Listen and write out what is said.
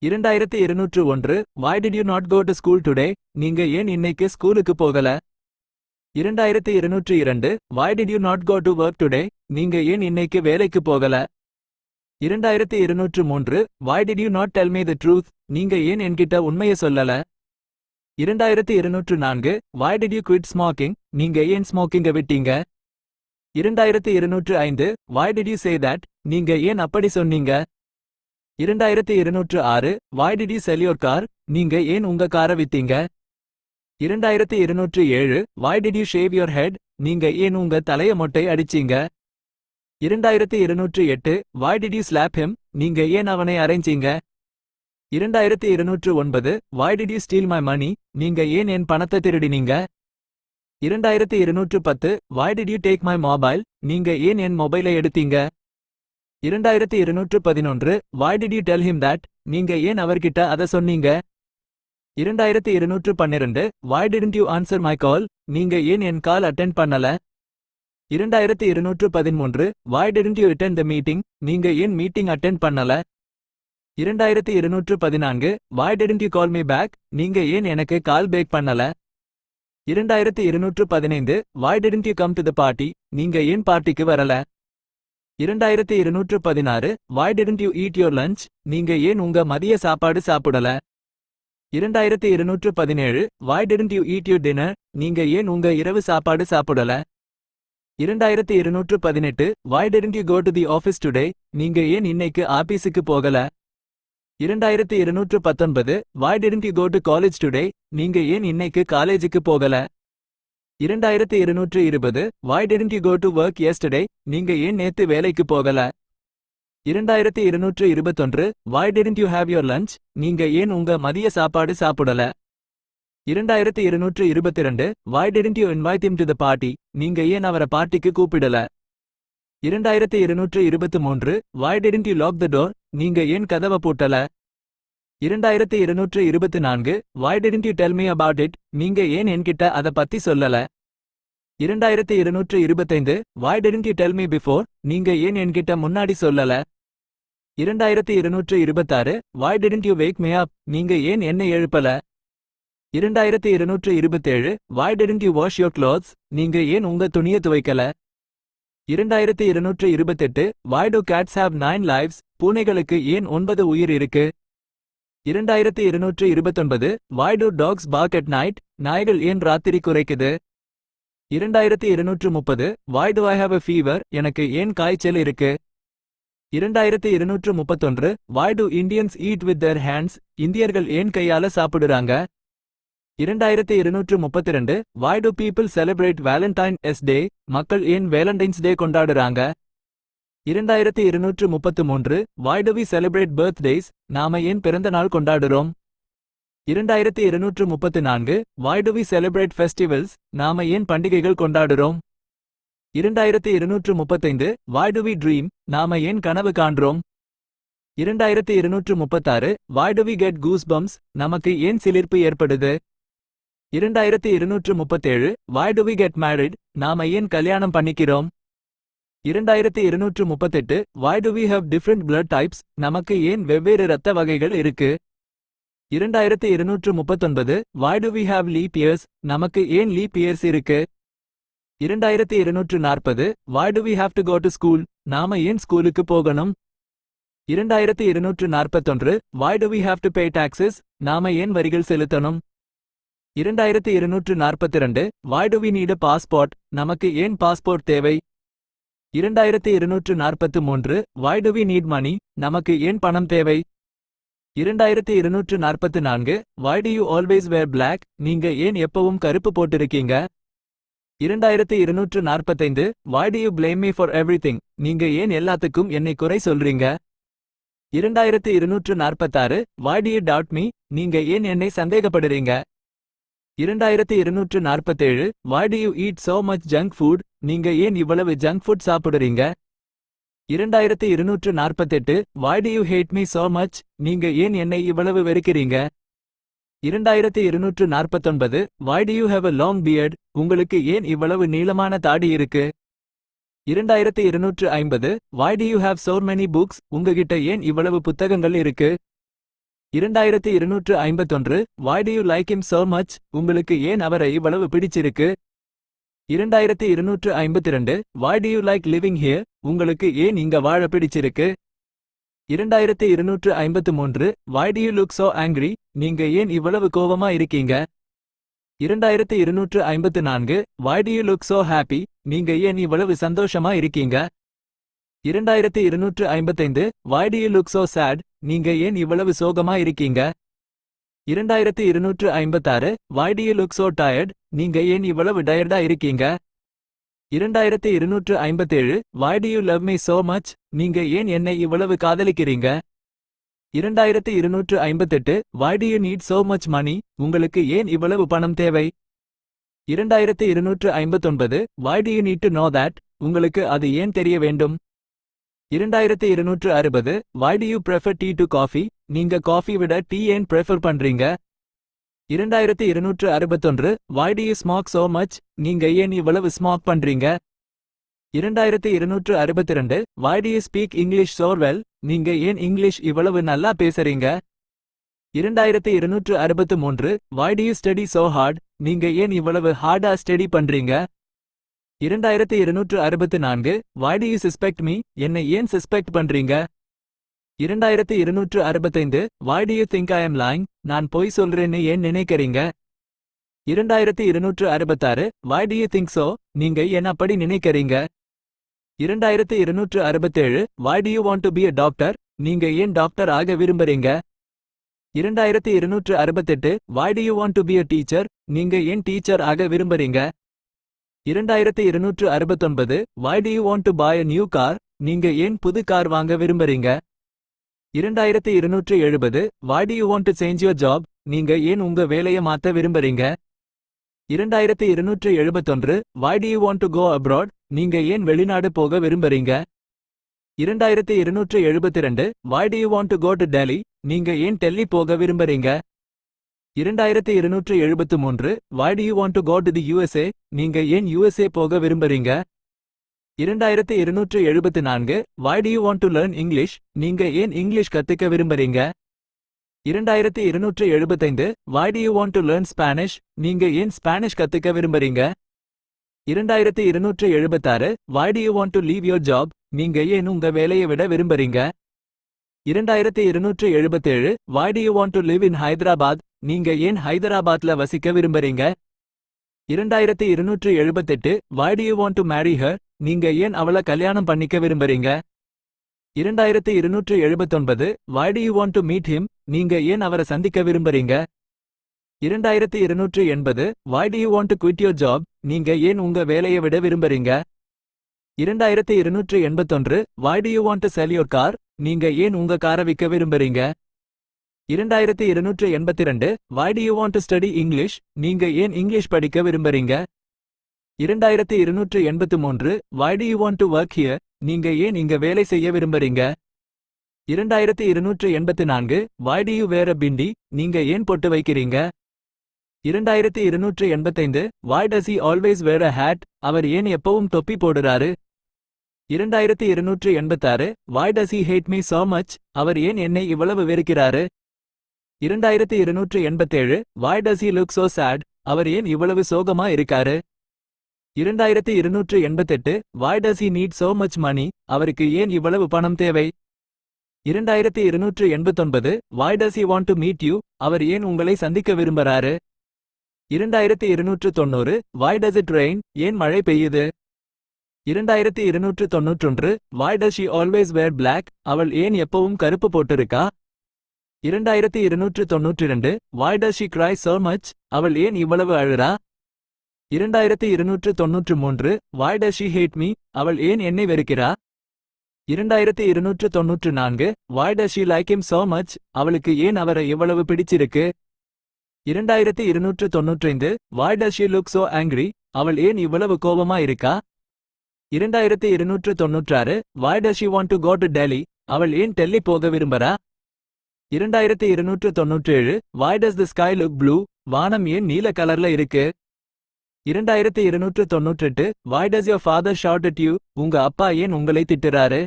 2201 Why did you not go to school today? நீங்க ஏன் இன்னைக்கு ஸ்கூலுக்கு போகல? 2202 Why did you not go to work today? நீங்க ஏன் இன்னைக்கு வேலைக்கு போகல? 2203 Why did you not tell me the truth? நீங்க ஏன் என்கிட்ட உண்மைய சொல்லல? 2204 Why did you quit smoking? நீங்க ஏன் ஸ்மோக்கிங்க விட்டீங்க? 2205 Why did you say that? நீங்க ஏன் அப்படி சொன்னீங்க? 2206 Why did you sell your car? நீங்க ஏன் உங்க காரை வித்தீங்க? 2207 Why did you shave your head? நீங்க ஏன் உங்க தலைய மொட்டை அடிச்சீங்க? 2208 Why did you slap him? நீங்க ஏன் அவனை அறைஞ்சீங்க? 2209 Why did you steal my money? நீங்க ஏன் என் பணத்தை திருடினீங்க? 2210 Why did you take my mobile? நீங்க ஏன் என் மொபைலை எடுத்தீங்க? 2211 Why did you tell him that? நீங்க ஏன் அவர்கிட்ட அத சொன்னீங்க? 2212 Why didn't you answer my call? நீங்க ஏன் என் கால் அட்டெண்ட் பண்ணல? 2213 Why didn't you attend the meeting? நீங்க ஏன் மீட்டிங் அட்டெண்ட் பண்ணல? 2214 Why didn't you call me back? நீங்க ஏன் எனக்கு கால் பேக் பண்ணல? 2215 Why didn't you come to the party? நீங்க ஏன் பார்ட்டிக்கு வரல? 2216 Why didn't you eat your lunch? நீங்க ஏன் உங்க மதிய சாப்பாடு சாப்பிடல? 2217 Why didn't you eat your dinner? நீங்க ஏன் உங்க இரவு சாப்பாடு சாப்பிடல? 2218 Why didn't you go to the office today? நீங்க ஏன் இன்னைக்கு ஆபீஸுக்கு போகல? 2219 Why didn't you go to college today? நீங்க ஏன் இன்னைக்கு காலேஜுக்கு போகல? 2220 Why didn't you go to work yesterday? நீங்க ஏன் நேத்து வேலைக்கு போகல? 2221 Why didn't you have your lunch? நீங்க ஏன் உங்க மதிய சாப்பாடு சாப்பிடல? 2222 Why didn't you invite him to the party? நீங்க ஏன் அவரை பார்ட்டிக்கு கூப்பிடல? 2223 Why didn't you lock the door? நீங்க ஏன் கதவை பூட்டல? 2224 Why didn't you tell me about it? நீங்க ஏன் என்கிட்ட அத பத்தி சொல்லல? 2225 Why didn't you tell me before? நீங்க ஏன் என்கிட்ட முன்னாடி சொல்லல? 2226 Why didn't you wake me up? நீங்க ஏன் என்னை எழுப்பல? 2227 Why didn't you wash your clothes? நீங்க ஏன் உங்க துணிய துவைக்கல? 2228 Why do cats have 9 lives? பூனைகளுக்கு ஏன் 9 உயிர் இருக்கு? 2229 Why do dogs bark at night? நாய்கள் ஏன் ராத்திரி குரைக்குது? 2230 Why do I have a fever? எனக்கு ஏன் காய்ச்சல் இருக்கு? 2231 Why do Indians eat with their hands? இந்தியர்கள் ஏன் கையால சாப்பிடுறாங்க? 2232 Why do people celebrate Valentine's Day? மக்கள் ஏன் வேலண்டைன்ஸ் டே கொண்டாடுறாங்க? 2233 Why do we celebrate birthdays? நாம ஏன் பிறந்த நாள் கொண்டாடுறோம்? 2234 Why do we celebrate festivals? நாம ஏன் பண்டிகைகள் கொண்டாடுறோம்? 2235 Why do we dream? நாம ஏன் கனவு காண்றோம்? 2236 Why do we get goosebumps? நமக்கு ஏன் சிலிர்ப்பு ஏற்படுது? 2237 Why do we get married? நாம ஏன் கல்யாணம் பண்ணிக்கிறோம்? 2238 Why do we have different blood types? நமக்கு ஏன் வெவ்வேறு இரத்த வகைகள் இருக்கு? 2239 Why do we have leap years? நமக்கு ஏன் leap years இருக்கு? 2240 Why do we have to go to school? நாம ஏன் ஸ்கூலுக்கு போகணும்? 2241 Why do we have to pay taxes? நாம ஏன் வரிகள் செலுத்தணும்? 2242 Why do we need a passport? நமக்கு ஏன் பாஸ்போர்ட் தேவை? 2243 Why do we need money? நமக்கு ஏன் பணம் தேவை? 2244 Why do you always wear black? நீங்க ஏன் எப்பவும் கருப்பு போட்டிருக்கீங்க? 2245 Why do you blame me for everything? நீங்க ஏன் எல்லாத்துக்கும் என்னை குறை சொல்றீங்க? 2246 Why do you doubt me? நீங்க ஏன் என்னை சந்தேகப்படுறீங்க? 2247 Why do you eat so much junk food? நீங்க ஏன் இவ்வளவு ஜங்க் ஃபுட் சாப்பிடுறீங்க? 2248 Why do you hate me so much? நீங்க ஏன் என்னை இவ்வளவு வெறுக்கிறீங்க? 2249 Why do you have a long beard? உங்களுக்கு ஏன் இவ்வளவு நீளமான தாடி இருக்கு? 2250 Why do you have so many books? உங்ககிட்ட ஏன் இவ்வளவு புத்தகங்கள் இருக்கு? 2251 Why do you like him so much? உங்களுக்கு ஏன் அவரை இவ்வளவு பிடிச்சிருக்கு? 2252 Why do you like living here? உங்களுக்கு ஏன் இங்க வாழ பிடிச்சிருக்கு? 2253 Why do you look so angry? நீங்க ஏன் இவ்வளவு கோவமா இருக்கீங்க? 2254 Why do you look so happy? நீங்க ஏன் இவ்வளவு சந்தோஷமா இருக்கீங்க? 2255 Why do you look so sad? நீங்க ஏன் இவ்வளவு சோகமா இருக்கீங்க? 2256 Why do you look so tired? நீங்க ஏன் இவ்வளவு டயர்டா இருக்கீங்க? 2257 Why do you love me so much? நீங்க ஏன் என்னை இவ்வளவு காதலிக்கிறீங்க? 2258 Why do you need so much money? உங்களுக்கு ஏன் இவ்வளவு பணம் தேவை? 2259 Why do you need to know that? உங்களுக்கு அது ஏன் தெரிய வேண்டும்? 2260 Why do you prefer tea to coffee? நீங்க காஃபி விட டீ ஏன் பிரெஃபர் பண்றீங்க? 2261 Why do you smoke so much? நீங்க ஏன் இவ்வளவு ஸ்மோக் பண்றீங்க? 2262 Why do you speak English so well? நீங்க ஏன் இங்கிலீஷ் இவ்வளவு நல்லா பேசுறீங்க? 2263 Why do you study so hard? நீங்க ஏன் இவ்வளவு ஹார்டா ஸ்டடி பண்றீங்க? 2264 Why do you suspect me? என்னை ஏன் சஸ்பெக்ட் பண்றீங்க? 2265 Why do you think I am lying? நான் பொய் சொல்றேன்னு ஏன் நினைக்கிறீங்க? 2266 Why do you think so? நீங்க ஏன் அப்படி நினைக்கிறீங்க? 2267 Why do you want to be a doctor? நீங்க ஏன் டாக்டர் ஆக விரும்புறீங்க? 2268 Why do you want to be a teacher? நீங்க ஏன் டீச்சர் ஆக விரும்புறீங்க? 2269 Why do you want to buy a new car? நீங்க ஏன் புது கார் வாங்க விரும்புறீங்க? 2270 Why do you want to change your job? நீங்க ஏன் உங்க வேலைய மாத்த விரும்புறீங்க? 2271 Why do you want to go abroad? நீங்க ஏன் வெளிநாடு போக விரும்புறீங்க? 2272 Why do you want to go to Delhi? நீங்க ஏன் டெல்லி போக விரும்புறீங்க? 2273 Why do you want to go to the USA? நீங்க ஏன் USA போக விரும்புறீங்க? 2274 Why do you want to learn English? நீங்க ஏன் இங்கிலீஷ் கத்துக்க விரும்புறீங்க? 2275 Why do you want to learn Spanish? நீங்க ஏன் ஸ்பானிஷ் கத்துக்க விரும்புறீங்க? 2276 Why do you want to leave your job? நீங்க ஏன் உங்க வேலையை விட விரும்புறீங்க? 2277 Why do you want to live in Hyderabad? நீங்க ஏன் ஹைதராபாத்ல வசிக்க விரும்புறீங்க? 2278 Why do you want to marry her? நீங்க ஏன் அவளை கல்யாணம் பண்ணிக்க விரும்புறீங்க? 2279 Why do you want to meet him? நீங்க ஏன் அவரை சந்திக்க விரும்புறீங்க? 2280 Why do you want to quit your job? நீங்க ஏன் உங்க வேலையை விட விரும்புறீங்க? 2281 Why do you want to sell your car? நீங்க ஏன் உங்க காரை விற்க விரும்புறீங்க? 2282 Why do you want to study English? நீங்க ஏன் இங்கிலீஷ் படிக்க விரும்புறீங்க? 2283 Why do you want to work here? நீங்க ஏன் இங்க வேலை செய்ய விரும்புறீங்க? 2284 Why do you wear a bindi? நீங்க ஏன் பொட்டு வைக்கிறீங்க? 2285 Why does he always wear a hat? அவர் ஏன் எப்பவும் தொப்பி போடுறாரு? 2286 Why does he hate me so much? அவர் ஏன் என்னை இவ்வளவு வெறுக்கிறாரு? 2287 Why does he look so sad? அவர் ஏன் இவ்வளவு சோகமா இருக்காரு? 2288 Why does he need so much money? அவருக்கு ஏன் இவ்வளவு பணம் தேவை? 2289 Why does he want to meet you? அவர் ஏன் உங்களை சந்திக்க விரும்புறாரு? 2290 Why does it rain? ஏன் மழை பெய்யுது? 2291 Why does she always wear black? அவள் ஏன் எப்பவும் கருப்பு போட்டிருக்கா? 2292 Why does she cry so much? அவள் ஏன் இவ்வளவு அழுறா? 2293 Why does she hate me? அவள் ஏன் என்னை வெறுக்கிறா? 2294 Why does she like him so much? அவளுக்கு ஏன் அவரை இவ்வளவு பிடிச்சிருக்கு? 2295 Why does she look so angry? அவள் ஏன் இவ்வளவு கோபமா இருக்கா? 2296 Why does she want to go to Delhi? அவள் ஏன் டெல்லி போக விரும்புறா? 2297 Why does the sky look blue? வானம் ஏன் நீல கலர்ல இருக்கு? 2298 Why does your father shout at you? உங்க அப்பா ஏன் உங்களை திட்டுறாரு?